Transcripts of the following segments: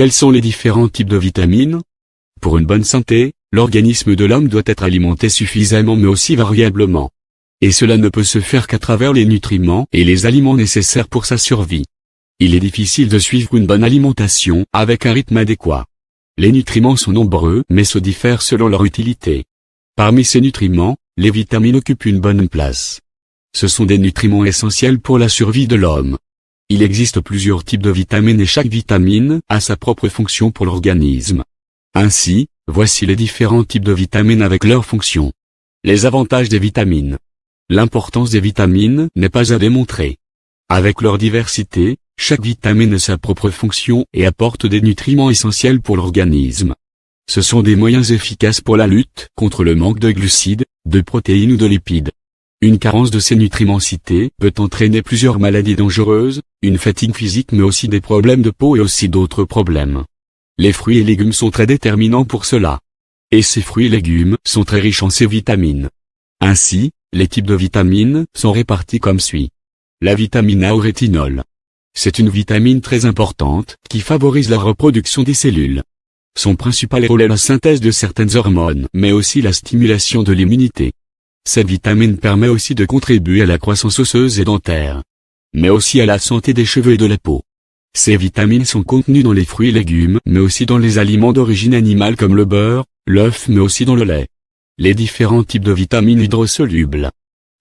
Quels sont les différents types de vitamines? Pour une bonne santé, l'organisme de l'homme doit être alimenté suffisamment mais aussi variablement. Et cela ne peut se faire qu'à travers les nutriments et les aliments nécessaires pour sa survie. Il est difficile de suivre une bonne alimentation avec un rythme adéquat. Les nutriments sont nombreux mais se diffèrent selon leur utilité. Parmi ces nutriments, les vitamines occupent une bonne place. Ce sont des nutriments essentiels pour la survie de l'homme. Il existe plusieurs types de vitamines et chaque vitamine a sa propre fonction pour l'organisme. Ainsi, voici les différents types de vitamines avec leurs fonctions. Les avantages des vitamines. L'importance des vitamines n'est pas à démontrer. Avec leur diversité, chaque vitamine a sa propre fonction et apporte des nutriments essentiels pour l'organisme. Ce sont des moyens efficaces pour la lutte contre le manque de glucides, de protéines ou de lipides. Une carence de ces nutriments cités peut entraîner plusieurs maladies dangereuses, une fatigue physique mais aussi des problèmes de peau et aussi d'autres problèmes. Les fruits et légumes sont très déterminants pour cela. Et ces fruits et légumes sont très riches en ces vitamines. Ainsi, les types de vitamines sont répartis comme suit. La vitamine A au rétinol. C'est une vitamine très importante qui favorise la reproduction des cellules. Son principal rôle est la synthèse de certaines hormones mais aussi la stimulation de l'immunité. Cette vitamine permet aussi de contribuer à la croissance osseuse et dentaire, mais aussi à la santé des cheveux et de la peau. Ces vitamines sont contenues dans les fruits et légumes mais aussi dans les aliments d'origine animale comme le beurre, l'œuf mais aussi dans le lait. Les différents types de vitamines hydrosolubles.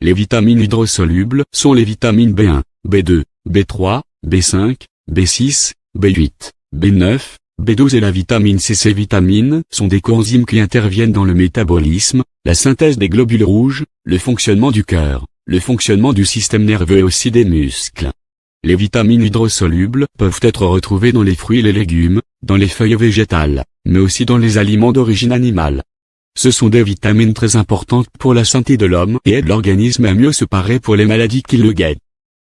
Les vitamines hydrosolubles sont les vitamines B1, B2, B3, B5, B6, B8, B9, B12 et la vitamine C. Ces vitamines sont des coenzymes qui interviennent dans le métabolisme, la synthèse des globules rouges, le fonctionnement du cœur, le fonctionnement du système nerveux et aussi des muscles. Les vitamines hydrosolubles peuvent être retrouvées dans les fruits et les légumes, dans les feuilles végétales, mais aussi dans les aliments d'origine animale. Ce sont des vitamines très importantes pour la santé de l'homme et aident l'organisme à mieux se parer pour les maladies qui le guettent.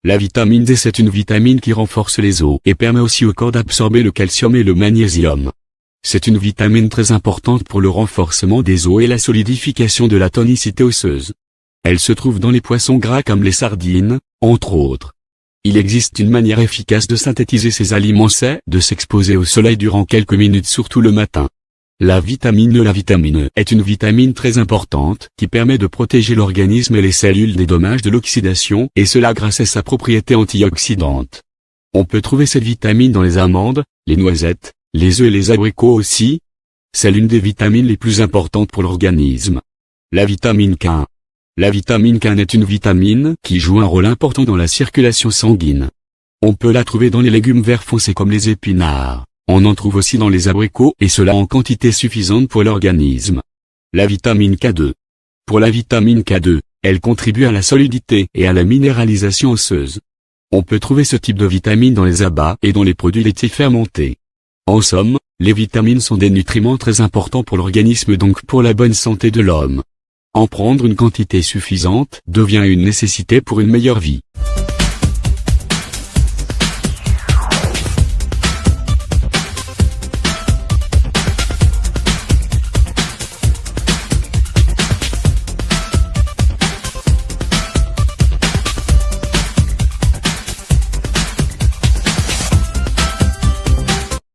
La vitamine D, c'est une vitamine qui renforce les os et permet aussi au corps d'absorber le calcium et le magnésium. C'est une vitamine très importante pour le renforcement des os et la solidification de la tonicité osseuse. Elle se trouve dans les poissons gras comme les sardines, entre autres. Il existe une manière efficace de synthétiser ces aliments, c'est de s'exposer au soleil durant quelques minutes, surtout le matin. La vitamine E est une vitamine très importante qui permet de protéger l'organisme et les cellules des dommages de l'oxydation et cela grâce à sa propriété antioxydante. On peut trouver cette vitamine dans les amandes, les noisettes, les œufs et les abricots aussi. C'est l'une des vitamines les plus importantes pour l'organisme. La vitamine K1. La vitamine K1 est une vitamine qui joue un rôle important dans la circulation sanguine. On peut la trouver dans les légumes verts foncés comme les épinards. On en trouve aussi dans les abricots et cela en quantité suffisante pour l'organisme. La vitamine K2. Pour la vitamine K2, elle contribue à la solidité et à la minéralisation osseuse. On peut trouver ce type de vitamine dans les abats et dans les produits laitiers fermentés. En somme, les vitamines sont des nutriments très importants pour l'organisme, donc pour la bonne santé de l'homme. En prendre une quantité suffisante devient une nécessité pour une meilleure vie.